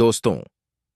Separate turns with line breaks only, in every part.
दोस्तों,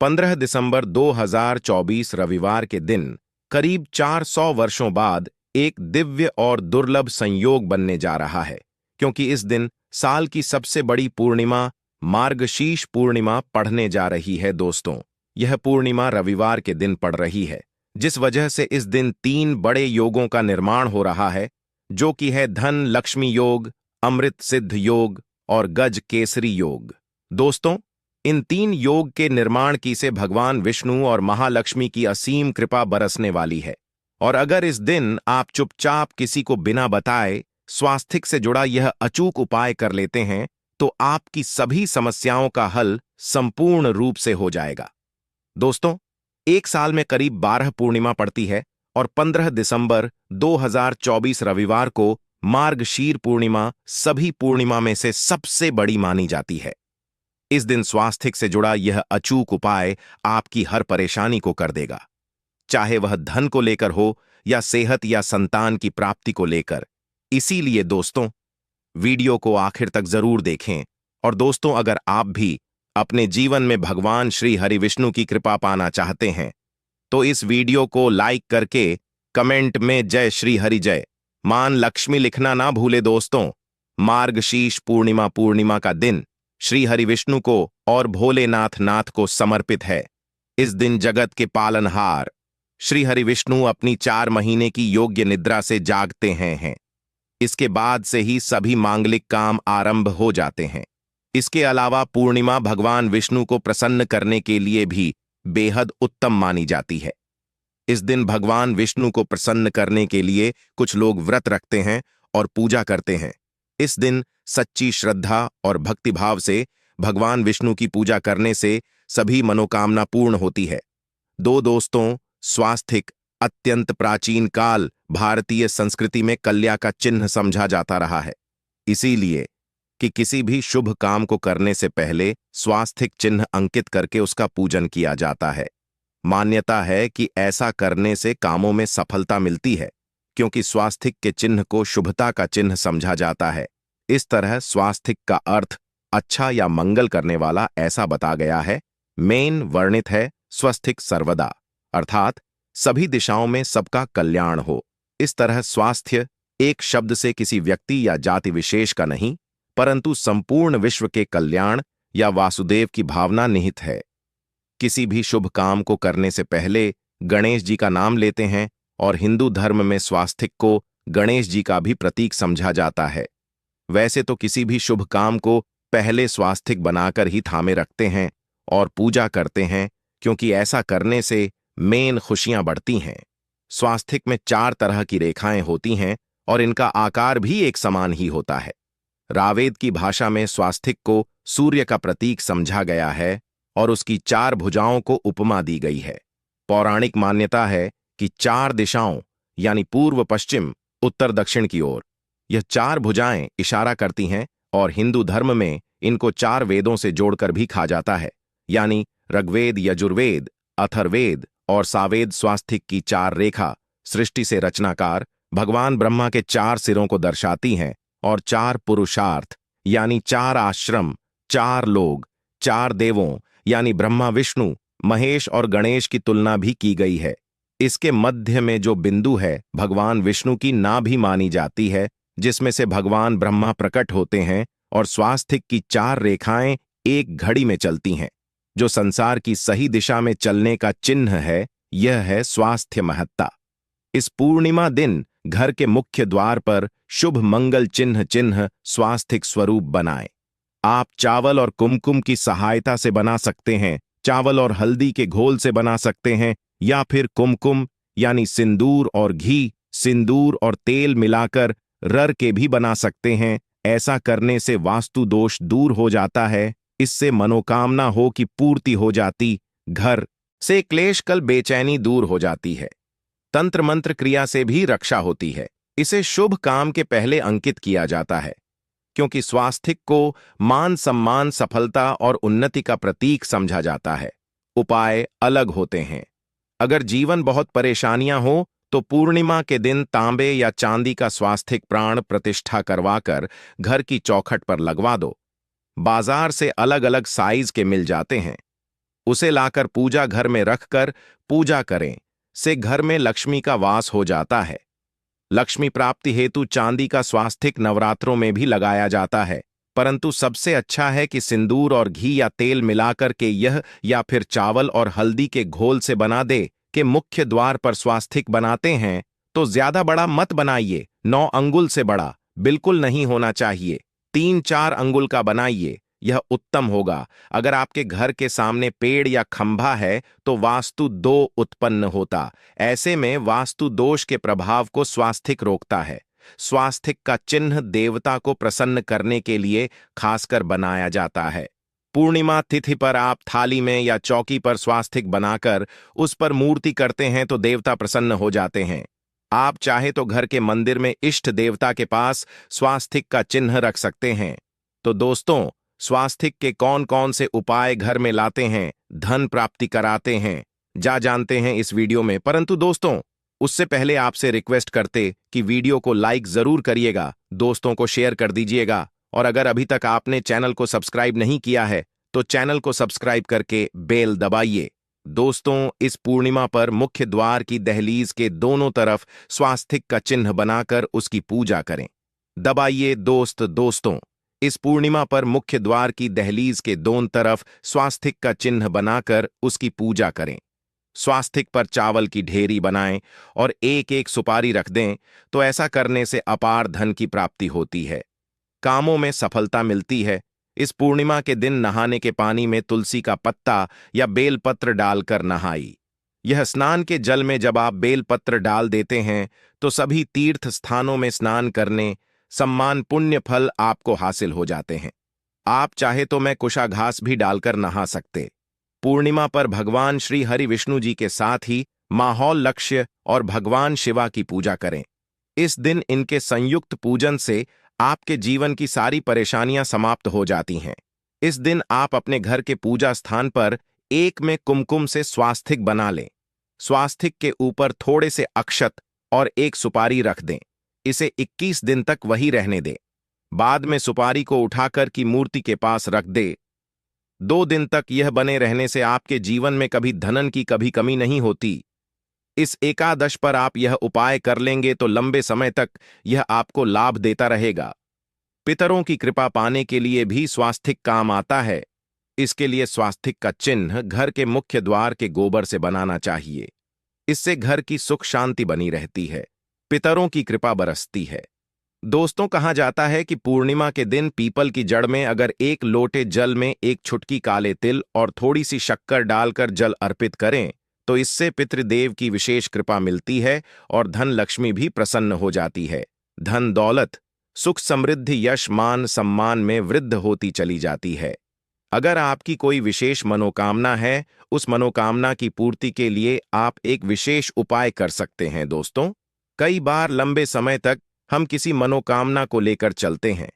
15 दिसंबर 2024 रविवार के दिन करीब 400 वर्षों बाद एक दिव्य और दुर्लभ संयोग बनने जा रहा है, क्योंकि इस दिन साल की सबसे बड़ी पूर्णिमा मार्गशीर्ष पूर्णिमा पड़ने जा रही है। दोस्तों, यह पूर्णिमा रविवार के दिन पड़ रही है, जिस वजह से इस दिन 3 बड़े योगों का निर्माण हो रहा है, जो कि है धन लक्ष्मी योग, अमृत सिद्ध योग और गज केसरी योग। दोस्तों, इन 3 योग के निर्माण की से भगवान विष्णु और महालक्ष्मी की असीम कृपा बरसने वाली है। और अगर इस दिन आप चुपचाप किसी को बिना बताए स्वास्थ्य से जुड़ा यह अचूक उपाय कर लेते हैं, तो आपकी सभी समस्याओं का हल संपूर्ण रूप से हो जाएगा। दोस्तों, एक साल में करीब 12 पूर्णिमा पड़ती है और 15 दिसंबर 2024 रविवार को मार्गशीर पूर्णिमा सभी पूर्णिमा में से सबसे बड़ी मानी जाती है। इस दिन स्वास्थ्य से जुड़ा यह अचूक उपाय आपकी हर परेशानी को कर देगा, चाहे वह धन को लेकर हो या सेहत या संतान की प्राप्ति को लेकर। इसीलिए दोस्तों, वीडियो को आखिर तक जरूर देखें। और दोस्तों, अगर आप भी अपने जीवन में भगवान श्री हरि विष्णु की कृपा पाना चाहते हैं, तो इस वीडियो को लाइक करके कमेंट में जय श्री हरि जय मान लक्ष्मी लिखना ना भूले। दोस्तों, मार्गशीर्ष पूर्णिमा का दिन श्री हरि विष्णु को और भोलेनाथ नाथ को समर्पित है। इस दिन जगत के पालनहार श्री हरि विष्णु अपनी 4 महीने की योग्य निद्रा से जागते हैं। इसके बाद से ही सभी मांगलिक काम आरंभ हो जाते हैं। इसके अलावा पूर्णिमा भगवान विष्णु को प्रसन्न करने के लिए भी बेहद उत्तम मानी जाती है। इस दिन भगवान विष्णु को प्रसन्न करने के लिए कुछ लोग व्रत रखते हैं और पूजा करते हैं। इस दिन सच्ची श्रद्धा और भक्तिभाव से भगवान विष्णु की पूजा करने से सभी मनोकामना पूर्ण होती है। दोस्तों, स्वास्थ्य अत्यंत प्राचीन काल भारतीय संस्कृति में कल्या का चिन्ह समझा जाता रहा है। इसीलिए कि किसी भी शुभ काम को करने से पहले स्वास्थ्य चिन्ह अंकित करके उसका पूजन किया जाता है। मान्यता है कि ऐसा करने से कामों में सफलता मिलती है, क्योंकि स्वास्थ्य के चिन्ह को शुभता का चिन्ह समझा जाता है। इस तरह स्वास्थ्य का अर्थ अच्छा या मंगल करने वाला ऐसा बता गया है। मेन वर्णित है स्वस्थिक सर्वदा, अर्थात सभी दिशाओं में सबका कल्याण हो। इस तरह स्वास्थ्य एक शब्द से किसी व्यक्ति या जाति विशेष का नहीं, परंतु संपूर्ण विश्व के कल्याण या वासुदेव की भावना निहित है। किसी भी शुभ काम को करने से पहले गणेश जी का नाम लेते हैं, और हिंदू धर्म में स्वास्थ्य को गणेश जी का भी प्रतीक समझा जाता है। वैसे तो किसी भी शुभ काम को पहले स्वास्थ्य बनाकर ही थामे रखते हैं और पूजा करते हैं, क्योंकि ऐसा करने से मेन खुशियां बढ़ती हैं। स्वास्थ्य में 4 तरह की रेखाएं होती हैं और इनका आकार भी एक समान ही होता है। रावेद की भाषा में स्वास्थ्य को सूर्य का प्रतीक समझा गया है और उसकी 4 भुजाओं को उपमा दी गई है। पौराणिक मान्यता है कि 4 दिशाओं यानी पूर्व पश्चिम उत्तर दक्षिण की ओर यह 4 भुजाएं इशारा करती हैं, और हिंदू धर्म में इनको 4 वेदों से जोड़कर भी कहा जाता है, यानी ऋग्वेद, यजुर्वेद, अथर्ववेद और सावेद। स्वास्थ्य की 4 रेखा सृष्टि से रचनाकार भगवान ब्रह्मा के 4 सिरों को दर्शाती हैं, और 4 पुरुषार्थ यानी 4 आश्रम, 4 लोग, 4 देवों यानी ब्रह्मा, विष्णु, महेश और गणेश की तुलना भी की गई है। इसके मध्य में जो बिंदु है भगवान विष्णु की नाभि मानी जाती है, जिसमें से भगवान ब्रह्मा प्रकट होते हैं, और स्वास्थ्य की 4 रेखाएं एक घड़ी में चलती हैं, जो संसार की सही दिशा में चलने का चिन्ह है। यह है स्वास्थ्य महत्ता। इस पूर्णिमा दिन घर के मुख्य द्वार पर शुभ मंगल चिन्ह स्वास्थ्य स्वरूप बनाएं। आप चावल और कुमकुम की सहायता से बना सकते हैं, चावल और हल्दी के घोल से बना सकते हैं, या फिर कुमकुम यानी सिंदूर और घी, सिंदूर और तेल मिलाकर रर के भी बना सकते हैं। ऐसा करने से वास्तु दोष दूर हो जाता है। इससे मनोकामना हो की पूर्ति हो जाती, घर से क्लेश कल बेचैनी दूर हो जाती है। तंत्र मंत्र क्रिया से भी रक्षा होती है। इसे शुभ काम के पहले अंकित किया जाता है, क्योंकि स्वास्थ्य को मान सम्मान, सफलता और उन्नति का प्रतीक समझा जाता है। उपाय अलग होते हैं। अगर जीवन बहुत परेशानियां हो तो पूर्णिमा के दिन तांबे या चांदी का स्वास्थ्य प्राण प्रतिष्ठा करवाकर घर की चौखट पर लगवा दो। बाजार से अलग अलग साइज के मिल जाते हैं। उसे लाकर पूजा घर में रखकर पूजा करें, से घर में लक्ष्मी का वास हो जाता है। लक्ष्मी प्राप्ति हेतु चांदी का स्वास्तिक नवरात्रों में भी लगाया जाता है, परंतु सबसे अच्छा है कि सिंदूर और घी या तेल मिलाकर के यह या फिर चावल और हल्दी के घोल से बना दे कि मुख्य द्वार पर स्वास्तिक बनाते हैं तो ज्यादा बड़ा मत बनाइए, 9 अंगुल से बड़ा बिल्कुल नहीं होना चाहिए, 3-4 अंगुल का बनाइए, यह उत्तम होगा। अगर आपके घर के सामने पेड़ या खंभा है तो वास्तु दो उत्पन्न होता, ऐसे में वास्तु दोष के प्रभाव को स्वास्तिक रोकता है। स्वास्तिक का चिन्ह देवता को प्रसन्न करने के लिए खासकर बनाया जाता है। पूर्णिमा तिथि पर आप थाली में या चौकी पर स्वास्तिक बनाकर उस पर मूर्ति करते हैं तो देवता प्रसन्न हो जाते हैं। आप चाहे तो घर के मंदिर में इष्ट देवता के पास स्वास्तिक का चिन्ह रख सकते हैं। तो दोस्तों, स्वास्तिक के कौन कौन से उपाय घर में लाते हैं, धन प्राप्ति कराते हैं, जानते हैं इस वीडियो में। परंतु दोस्तों, उससे पहले आपसे रिक्वेस्ट करते कि वीडियो को लाइक जरूर करिएगा, दोस्तों को शेयर कर दीजिएगा, और अगर अभी तक आपने चैनल को सब्सक्राइब नहीं किया है तो चैनल को सब्सक्राइब करके बेल दबाइए। दोस्तों, इस पूर्णिमा पर मुख्य द्वार की दहलीज के दोनों तरफ स्वास्तिक का चिन्ह बनाकर उसकी पूजा करें। दबाइए दोस्तों, इस पूर्णिमा पर मुख्य द्वार की दहलीज के दोनों तरफ स्वास्तिक का चिन्ह बनाकर उसकी पूजा करें। स्वास्तिक पर चावल की ढेरी बनाएं और एक एक सुपारी रख दें, तो ऐसा करने से अपार धन की प्राप्ति होती है, कामों में सफलता मिलती है। इस पूर्णिमा के दिन नहाने के पानी में तुलसी का पत्ता या बेलपत्र डालकर नहाई। यह स्नान के जल में जब आप बेलपत्र डाल देते हैं तो सभी तीर्थ स्थानों में स्नान करने सम्मान पुण्य फल आपको हासिल हो जाते हैं। आप चाहे तो मैं कुशा घास भी डालकर नहा सकते। पूर्णिमा पर भगवान श्री हरि विष्णु जी के साथ ही माहौल लक्ष्य और भगवान शिवा की पूजा करें। इस दिन इनके संयुक्त पूजन से आपके जीवन की सारी परेशानियां समाप्त हो जाती हैं। इस दिन आप अपने घर के पूजा स्थान पर एक में कुमकुम से स्वास्तिक बना लें। स्वास्तिक के ऊपर थोड़े से अक्षत और एक सुपारी रख दें। इसे 21 दिन तक वही रहने दें। बाद में सुपारी को उठाकर की मूर्ति के पास रख दे। 2 दिन तक यह बने रहने से आपके जीवन में कभी धनन की कभी कमी नहीं होती। इस एकादश पर आप यह उपाय कर लेंगे तो लंबे समय तक यह आपको लाभ देता रहेगा। पितरों की कृपा पाने के लिए भी स्वास्तिक काम आता है। इसके लिए स्वास्तिक का चिन्ह घर के मुख्य द्वार के गोबर से बनाना चाहिए। इससे घर की सुख शांति बनी रहती है, पितरों की कृपा बरसती है। दोस्तों, कहा जाता है कि पूर्णिमा के दिन पीपल की जड़ में अगर 1 लोटे जल में 1 चुटकी काले तिल और थोड़ी सी शक्कर डालकर जल अर्पित करें तो इससे पितृदेव की विशेष कृपा मिलती है और धन लक्ष्मी भी प्रसन्न हो जाती है। धन दौलत सुख समृद्धि यश मान सम्मान में वृद्धि होती चली जाती है। अगर आपकी कोई विशेष मनोकामना है, उस मनोकामना की पूर्ति के लिए आप एक विशेष उपाय कर सकते हैं। दोस्तों, कई बार लंबे समय तक हम किसी मनोकामना को लेकर चलते हैं,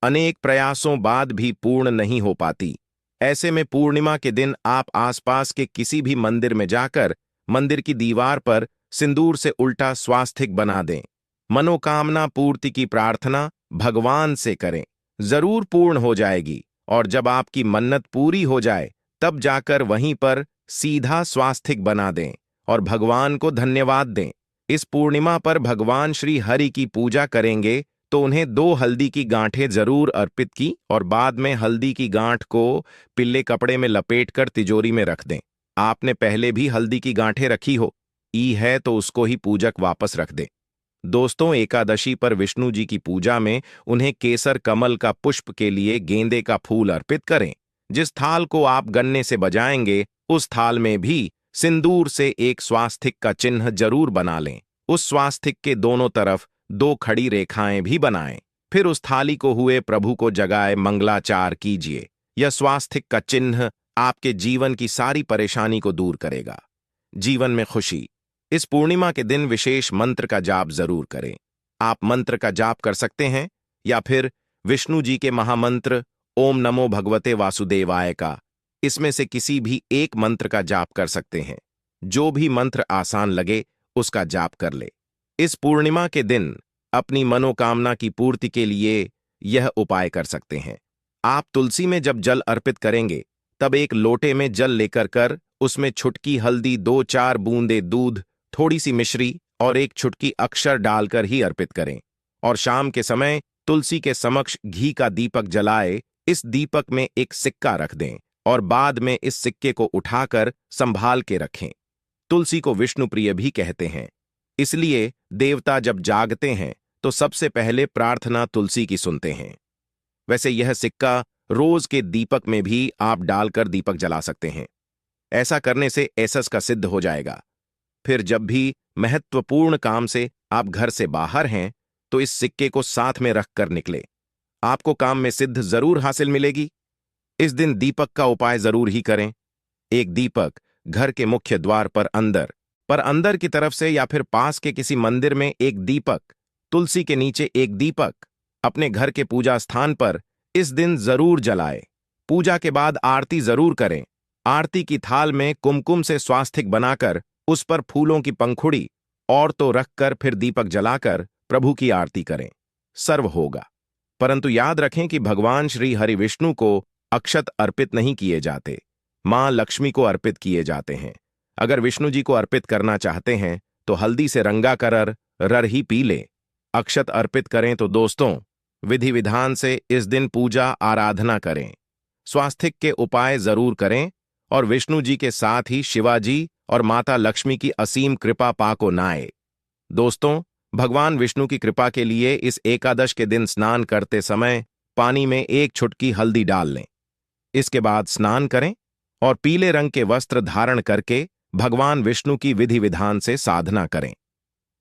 अनेक प्रयासों बाद भी पूर्ण नहीं हो पाती। ऐसे में पूर्णिमा के दिन आप आसपास के किसी भी मंदिर में जाकर मंदिर की दीवार पर सिंदूर से उल्टा स्वास्तिक बना दें। मनोकामना पूर्ति की प्रार्थना भगवान से करें, जरूर पूर्ण हो जाएगी। और जब आपकी मन्नत पूरी हो जाए तब जाकर वहीं पर सीधा स्वास्तिक बना दें और भगवान को धन्यवाद दें। इस पूर्णिमा पर भगवान श्री हरि की पूजा करेंगे तो उन्हें 2 हल्दी की गांठें जरूर अर्पित की और बाद में हल्दी की गांठ को पीले कपड़े में लपेटकर तिजोरी में रख दें। आपने पहले भी हल्दी की गांठें रखी हो है तो उसको ही पूजक वापस रख दें। दोस्तों, एकादशी पर विष्णु जी की पूजा में उन्हें केसर कमल का पुष्प के लिए गेंदे का फूल अर्पित करें। जिस थाल को आप गन्ने से बजाएंगे उस थाल में भी सिंदूर से एक स्वास्तिक का चिन्ह जरूर बना लें। उस स्वास्तिक के दोनों तरफ 2 खड़ी रेखाएं भी बनाएं। फिर उस थाली को हुए प्रभु को जगाए मंगलाचार कीजिए। यह स्वास्तिक का चिन्ह आपके जीवन की सारी परेशानी को दूर करेगा, जीवन में खुशी। इस पूर्णिमा के दिन विशेष मंत्र का जाप जरूर करें। आप मंत्र का जाप कर सकते हैं या फिर विष्णु जी के महामंत्र ओम नमो भगवते वासुदेवाय का, इसमें से किसी भी एक मंत्र का जाप कर सकते हैं। जो भी मंत्र आसान लगे उसका जाप कर ले। इस पूर्णिमा के दिन अपनी मनोकामना की पूर्ति के लिए यह उपाय कर सकते हैं। आप तुलसी में जब जल अर्पित करेंगे तब एक लोटे में जल लेकर कर उसमें छुटकी हल्दी, 2-4 बूंदे दूध, थोड़ी सी मिश्री और एक छुटकी अक्षर डालकर ही अर्पित करें। और शाम के समय तुलसी के समक्ष घी का दीपक जलाए, इस दीपक में एक सिक्का रख दें और बाद में इस सिक्के को उठाकर संभाल के रखें। तुलसी को विष्णु प्रिय भी कहते हैं, इसलिए देवता जब जागते हैं तो सबसे पहले प्रार्थना तुलसी की सुनते हैं। वैसे यह सिक्का रोज के दीपक में भी आप डालकर दीपक जला सकते हैं। ऐसा करने से एसस का सिद्ध हो जाएगा। फिर जब भी महत्वपूर्ण काम से आप घर से बाहर हैं तो इस सिक्के को साथ में रखकर निकले, आपको काम में सिद्ध जरूर हासिल मिलेगी। इस दिन दीपक का उपाय जरूर ही करें। एक दीपक घर के मुख्य द्वार पर अंदर की तरफ से या फिर पास के किसी मंदिर में एक दीपक, तुलसी के नीचे एक दीपक, अपने घर के पूजा स्थान पर इस दिन जरूर जलाए। पूजा के बाद आरती जरूर करें। आरती की थाल में कुमकुम से स्वास्तिक बनाकर उस पर फूलों की पंखुड़ी और तो रखकर फिर दीपक जलाकर प्रभु की आरती करें, सर्व होगा। परंतु याद रखें कि भगवान श्री हरि विष्णु को अक्षत अर्पित नहीं किए जाते, मां लक्ष्मी को अर्पित किए जाते हैं। अगर विष्णु जी को अर्पित करना चाहते हैं तो हल्दी से रंगा कर रर ही पी ले। अक्षत अर्पित करें तो दोस्तों विधि विधान से इस दिन पूजा आराधना करें, स्वास्तिक के उपाय जरूर करें और विष्णु जी के साथ ही शिवाजी और माता लक्ष्मी की असीम कृपा पाको नाए। दोस्तों, भगवान विष्णु की कृपा के लिए इस एकादश के दिन स्नान करते समय पानी में एक चुटकी हल्दी डाल लें। इसके बाद स्नान करें और पीले रंग के वस्त्र धारण करके भगवान विष्णु की विधि विधान से साधना करें।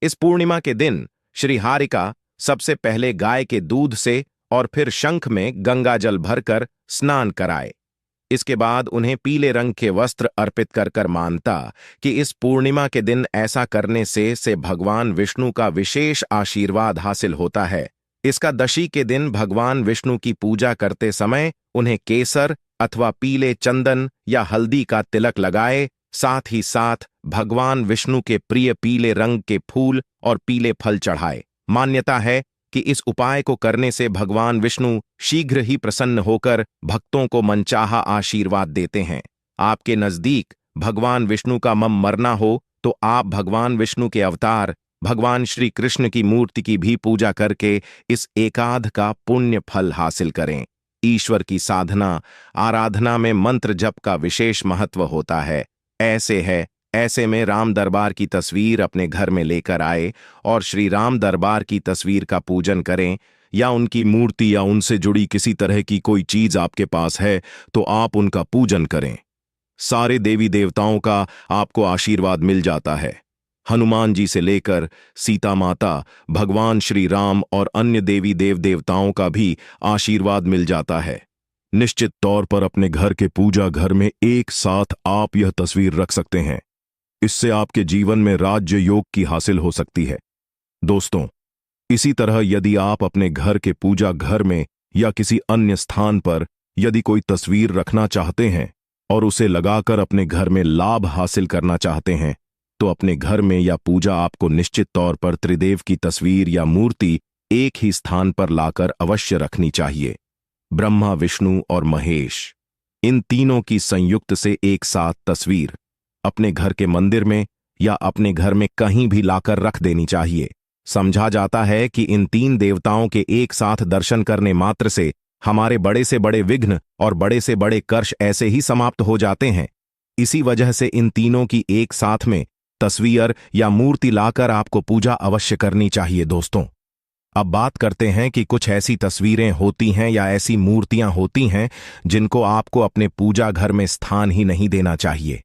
इस पूर्णिमा के दिन श्री हारिका सबसे पहले गाय के दूध से और फिर शंख में गंगा जल भरकर स्नान कराए। इसके बाद उन्हें पीले रंग के वस्त्र अर्पित कर मानता कि इस पूर्णिमा के दिन ऐसा करने से भगवान विष्णु का विशेष आशीर्वाद हासिल होता है। इसका दशी के दिन भगवान विष्णु की पूजा करते समय उन्हें केसर अथवा पीले चंदन या हल्दी का तिलक लगाए, साथ ही साथ भगवान विष्णु के प्रिय पीले रंग के फूल और पीले फल चढ़ाए। मान्यता है कि इस उपाय को करने से भगवान विष्णु शीघ्र ही प्रसन्न होकर भक्तों को मनचाहा आशीर्वाद देते हैं। आपके नजदीक भगवान विष्णु का मरना हो तो आप भगवान विष्णु के अवतार भगवान श्री कृष्ण की मूर्ति की भी पूजा करके इस एकाध का पुण्य फल हासिल करें। ईश्वर की साधना आराधना में मंत्र जप का विशेष महत्व होता है। ऐसे में राम दरबार की तस्वीर अपने घर में लेकर आए और श्री राम दरबार की तस्वीर का पूजन करें, या उनकी मूर्ति या उनसे जुड़ी किसी तरह की कोई चीज आपके पास है तो आप उनका पूजन करें। सारे देवी देवताओं का आपको आशीर्वाद मिल जाता है। हनुमान जी से लेकर सीता माता, भगवान श्री राम और अन्य देवी देवताओं का भी आशीर्वाद मिल जाता है। निश्चित तौर पर अपने घर के पूजा घर में एक साथ आप यह तस्वीर रख सकते हैं। इससे आपके जीवन में राज्य योग की हासिल हो सकती है। दोस्तों, इसी तरह यदि आप अपने घर के पूजा घर में या किसी अन्य स्थान पर यदि कोई तस्वीर रखना चाहते हैं और उसे लगाकर अपने घर में लाभ हासिल करना चाहते हैं तो अपने घर में या पूजा आपको निश्चित तौर पर त्रिदेव की तस्वीर या मूर्ति एक ही स्थान पर लाकर अवश्य रखनी चाहिए। ब्रह्मा, विष्णु और महेश, इन तीनों की संयुक्त से एक साथ तस्वीर अपने घर के मंदिर में या अपने घर में कहीं भी लाकर रख देनी चाहिए। समझा जाता है कि इन तीन देवताओं के एक साथ दर्शन करने मात्र से हमारे बड़े से बड़े विघ्न और बड़े से बड़े कर्ष ऐसे ही समाप्त हो जाते हैं। इसी वजह से इन तीनों की एक साथ में तस्वीर या मूर्ति लाकर आपको पूजा अवश्य करनी चाहिए। दोस्तों, अब बात करते हैं कि कुछ ऐसी तस्वीरें होती हैं या ऐसी मूर्तियां होती हैं जिनको आपको अपने पूजा घर में स्थान ही नहीं देना चाहिए।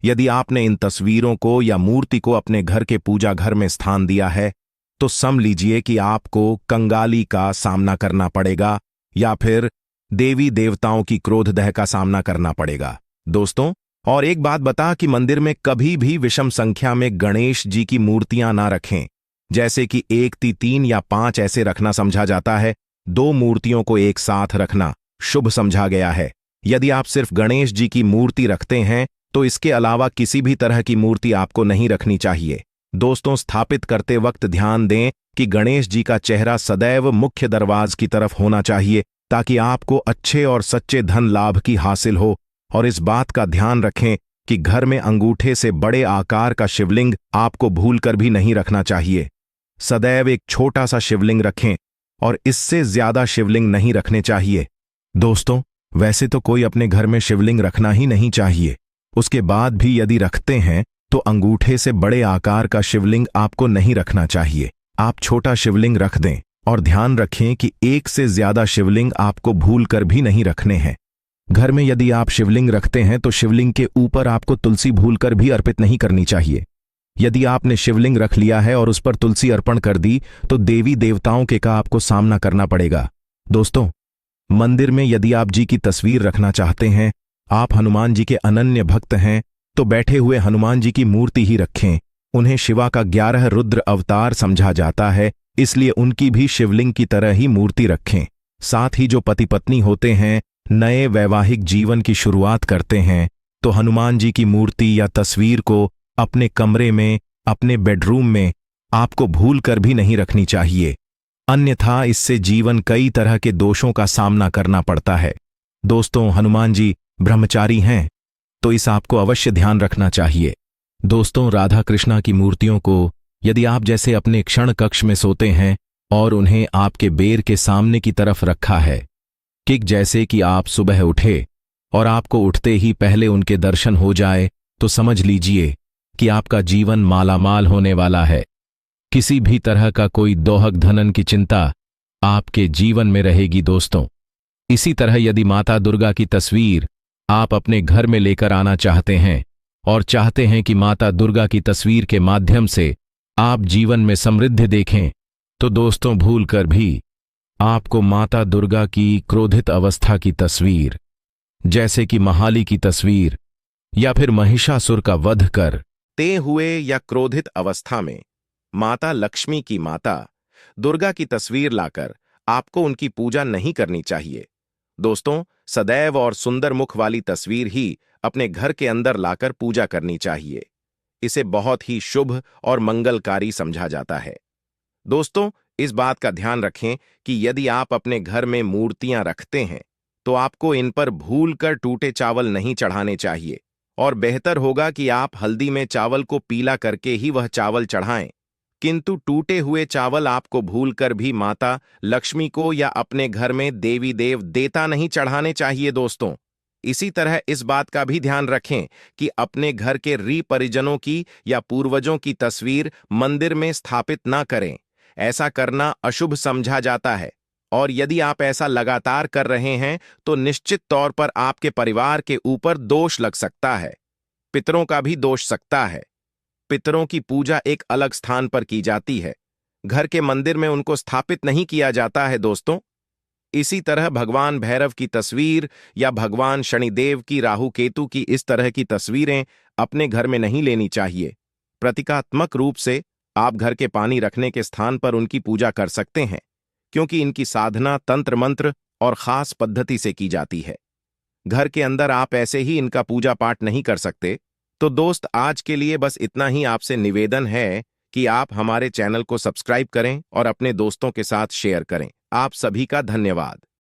यदि आपने इन तस्वीरों को या मूर्ति को अपने घर के पूजा घर में स्थान दिया है तो समझ लीजिए कि आपको कंगाली का सामना करना पड़ेगा या फिर देवी देवताओं की क्रोधदह का सामना करना पड़ेगा। दोस्तों, और एक बात बता कि मंदिर में कभी भी विषम संख्या में गणेश जी की मूर्तियां ना रखें, जैसे कि 1, 3 या 5 ऐसे रखना समझा जाता है। 2 मूर्तियों को एक साथ रखना शुभ समझा गया है। यदि आप सिर्फ गणेश जी की मूर्ति रखते हैं तो इसके अलावा किसी भी तरह की मूर्ति आपको नहीं रखनी चाहिए। दोस्तों, स्थापित करते वक्त ध्यान दें कि गणेश जी का चेहरा सदैव मुख्य दरवाजे की तरफ होना चाहिए ताकि आपको अच्छे और सच्चे धन लाभ की हासिल हो और इस बात का ध्यान रखें कि घर में अंगूठे से बड़े आकार का शिवलिंग आपको भूलकर भी नहीं रखना चाहिए। सदैव एक छोटा सा शिवलिंग रखें और इससे ज्यादा शिवलिंग नहीं रखने चाहिए। दोस्तों, वैसे तो कोई अपने घर में शिवलिंग रखना ही नहीं चाहिए। उसके बाद भी यदि रखते हैं तो अंगूठे से बड़े आकार का शिवलिंग आपको नहीं रखना चाहिए। आप छोटा शिवलिंग रख दें और ध्यान रखें कि एक से ज्यादा शिवलिंग आपको भूलकर भी नहीं रखने हैं। घर में यदि आप शिवलिंग रखते हैं तो शिवलिंग के ऊपर आपको तुलसी भूलकर भी अर्पित नहीं करनी चाहिए। यदि आपने शिवलिंग रख लिया है और उस पर तुलसी अर्पण कर दी तो देवी देवताओं के का आपको सामना करना पड़ेगा। दोस्तों, मंदिर में यदि आप जी की तस्वीर रखना चाहते हैं, आप हनुमान जी के अनन्य भक्त हैं, तो बैठे हुए हनुमान जी की मूर्ति ही रखें। उन्हें शिवा का 11 रुद्र अवतार समझा जाता है, इसलिए उनकी भी शिवलिंग की तरह ही मूर्ति रखें। साथ ही जो पति पत्नी होते हैं, नए वैवाहिक जीवन की शुरुआत करते हैं, तो हनुमान जी की मूर्ति या तस्वीर को अपने कमरे में, अपने बेडरूम में आपको भूल कर भी नहीं रखनी चाहिए। अन्यथा इससे जीवन कई तरह के दोषों का सामना करना पड़ता है। दोस्तों, हनुमान जी ब्रह्मचारी हैं, तो इस आपको अवश्य ध्यान रखना चाहिए। दोस्तों, राधा कृष्णा की मूर्तियों को यदि आप जैसे अपने क्षण कक्ष में सोते हैं और उन्हें आपके बेर के सामने की तरफ रखा है, कि जैसे कि आप सुबह उठे और आपको उठते ही पहले उनके दर्शन हो जाए, तो समझ लीजिए कि आपका जीवन मालामाल होने वाला है। किसी भी तरह का कोई दोहक धनन की चिंता आपके जीवन में रहेगी। दोस्तों, इसी तरह यदि माता दुर्गा की तस्वीर आप अपने घर में लेकर आना चाहते हैं और चाहते हैं कि माता दुर्गा की तस्वीर के माध्यम से आप जीवन में समृद्धि देखें, तो दोस्तों भूलकर भी आपको माता दुर्गा की क्रोधित अवस्था की तस्वीर, जैसे कि महाली की तस्वीर या फिर महिषासुर का वध कर ते हुए या क्रोधित अवस्था में माता लक्ष्मी की माता दुर्गा की तस्वीर लाकर आपको उनकी पूजा नहीं करनी चाहिए। दोस्तों, सदैव और सुंदर मुख वाली तस्वीर ही अपने घर के अंदर लाकर पूजा करनी चाहिए। इसे बहुत ही शुभ और मंगलकारी समझा जाता है। दोस्तों, इस बात का ध्यान रखें कि यदि आप अपने घर में मूर्तियां रखते हैं तो आपको इन पर भूलकर टूटे चावल नहीं चढ़ाने चाहिए, और बेहतर होगा कि आप हल्दी में चावल को पीला करके ही वह चावल चढ़ाएं। किंतु टूटे हुए चावल आपको भूलकर भी माता लक्ष्मी को या अपने घर में देवी देव देता नहीं चढ़ाने चाहिए। दोस्तों, इसी तरह इस बात का भी ध्यान रखें कि अपने घर के री परिजनों की या पूर्वजों की तस्वीर मंदिर में स्थापित ना करें। ऐसा करना अशुभ समझा जाता है, और यदि आप ऐसा लगातार कर रहे हैं तो निश्चित तौर पर आपके परिवार के ऊपर दोष लग सकता है। पितरों का भी दोष सकता है। पितरों की पूजा एक अलग स्थान पर की जाती है, घर के मंदिर में उनको स्थापित नहीं किया जाता है। दोस्तों, इसी तरह भगवान भैरव की तस्वीर या भगवान शनिदेव की, राहु केतु की इस तरह की तस्वीरें अपने घर में नहीं लेनी चाहिए। प्रतीकात्मक रूप से आप घर के पानी रखने के स्थान पर उनकी पूजा कर सकते हैं, क्योंकि इनकी साधना तंत्र मंत्र और खास पद्धति से की जाती है। घर के अंदर आप ऐसे ही इनका पूजा पाठ नहीं कर सकते। तो दोस्त, आज के लिए बस इतना ही। आपसे निवेदन है कि आप हमारे चैनल को सब्सक्राइब करें और अपने दोस्तों के साथ शेयर करें। आप सभी का धन्यवाद।